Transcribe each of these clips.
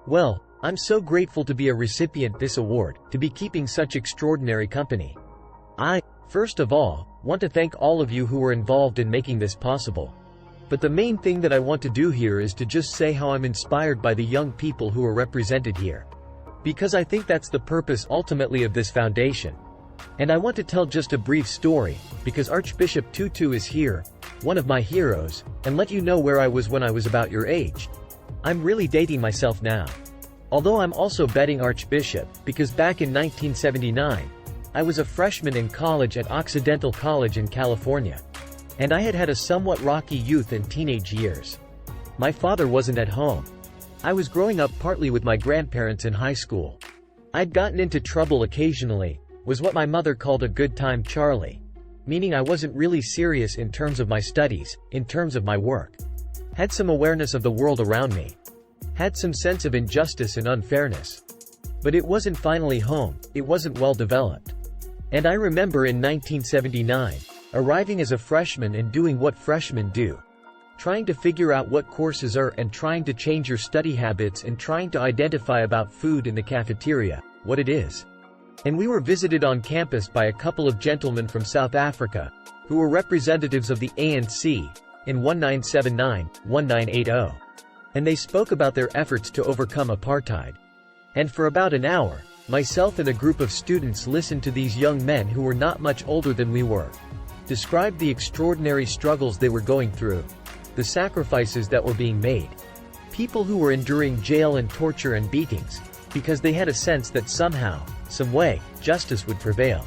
Well, I'm so grateful to be a recipient this award, to be keeping such extraordinary company. I, first of all, want to thank all of you who were involved in making this possible. But the main thing that I want to do here is to just say how I'm inspired by the young people who are represented here. Because I think that's the purpose ultimately of this foundation. And I want to tell just a brief story, because Archbishop Tutu is here, one of my heroes, and let you know where I was when I was about your age. I'm really dating myself now. Although I'm also betting Archbishop, because back in 1979, I was a freshman in college at Occidental College in California. And I had had a somewhat rocky youth and teenage years. My father wasn't at home. I was growing up partly with my grandparents in high school. I'd gotten into trouble occasionally, was what my mother called a good time Charlie. Meaning I wasn't really serious in terms of my studies, in terms of my work. Had some awareness of the world around me. Had some sense of injustice and unfairness. But it wasn't finally home, it wasn't well developed. And I remember in 1979, arriving as a freshman and doing what freshmen do. Trying to figure out what courses are and trying to change your study habits and trying to identify about food in the cafeteria, what it is. And we were visited on campus by a couple of gentlemen from South Africa, who were representatives of the ANC, in 1979-1980. And they spoke about their efforts to overcome apartheid. And for about an hour, myself and a group of students listened to these young men who were not much older than we were. Described the extraordinary struggles they were going through. The sacrifices that were being made. People who were enduring jail and torture and beatings, because they had a sense that somehow, some way, justice would prevail.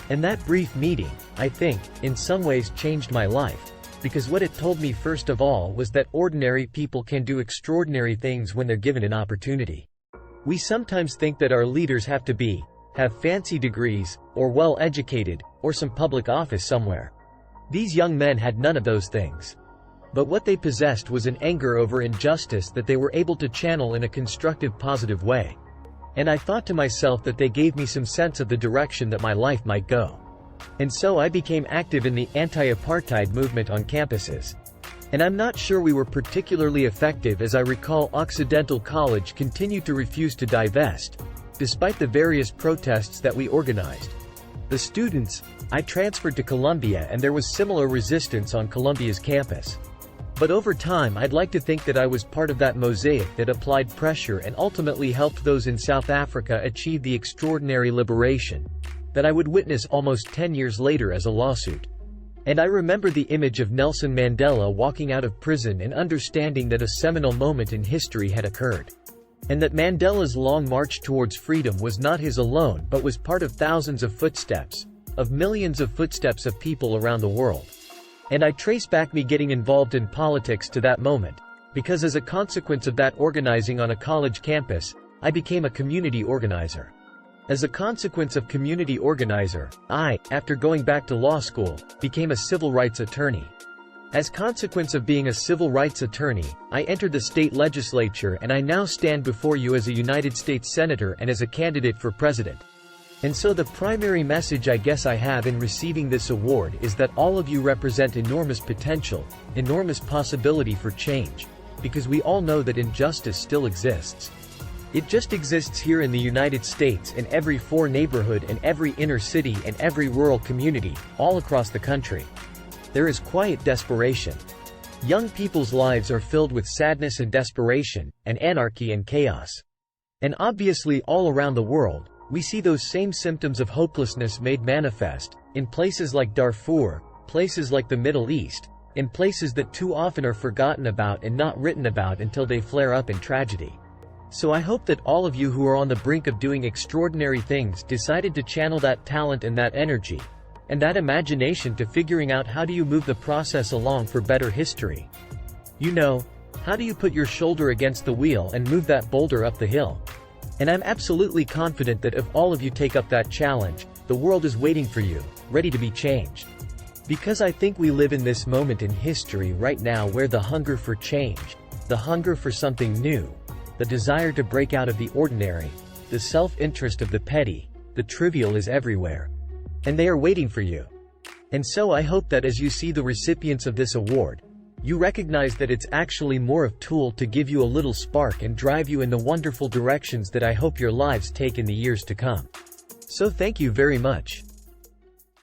And that brief meeting, I think, in some ways changed my life. Because what it told me first of all was that ordinary people can do extraordinary things when they're given an opportunity. We sometimes think that our leaders have to have fancy degrees, or well-educated, or some public office somewhere. These young men had none of those things. But what they possessed was an anger over injustice that they were able to channel in a constructive, positive way. And I thought to myself that they gave me some sense of the direction that my life might go. And so I became active in the anti-apartheid movement on campuses. And I'm not sure we were particularly effective, as I recall Occidental College continued to refuse to divest, despite the various protests that we organized. The students, I transferred to Columbia and there was similar resistance on Columbia's campus. But over time I'd like to think that I was part of that mosaic that applied pressure and ultimately helped those in South Africa achieve the extraordinary liberation that I would witness almost 10 years later as a lawsuit. And I remember the image of Nelson Mandela walking out of prison and understanding that a seminal moment in history had occurred. And that Mandela's long march towards freedom was not his alone but was part of thousands of footsteps, of millions of footsteps of people around the world. And I trace back me getting involved in politics to that moment, because as a consequence of that organizing on a college campus, I became a community organizer. As a consequence of community organizer, I, after going back to law school, became a civil rights attorney. As consequence of being a civil rights attorney, I entered the state legislature and I now stand before you as a United States Senator and as a candidate for president. And so the primary message I guess I have in receiving this award is that all of you represent enormous potential, enormous possibility for change, because we all know that injustice still exists. It just exists here in the United States in every poor neighborhood and every inner city and every rural community, all across the country. There is quiet desperation. Young people's lives are filled with sadness and desperation, and anarchy and chaos. And obviously all around the world, we see those same symptoms of hopelessness made manifest, in places like Darfur, places like the Middle East, in places that too often are forgotten about and not written about until they flare up in tragedy. So I hope that all of you who are on the brink of doing extraordinary things decided to channel that talent and that energy, and that imagination to figuring out how do you move the process along for better history. You know, how do you put your shoulder against the wheel and move that boulder up the hill? And I'm absolutely confident that if all of you take up that challenge, the world is waiting for you, ready to be changed. Because I think we live in this moment in history right now where the hunger for change, the hunger for something new, the desire to break out of the ordinary, the self-interest of the petty, the trivial is everywhere. And they are waiting for you. And so I hope that as you see the recipients of this award, You recognize that it's actually more of a tool to give you a little spark and drive you in the wonderful directions that I hope your lives take in the years to come. So thank you very much.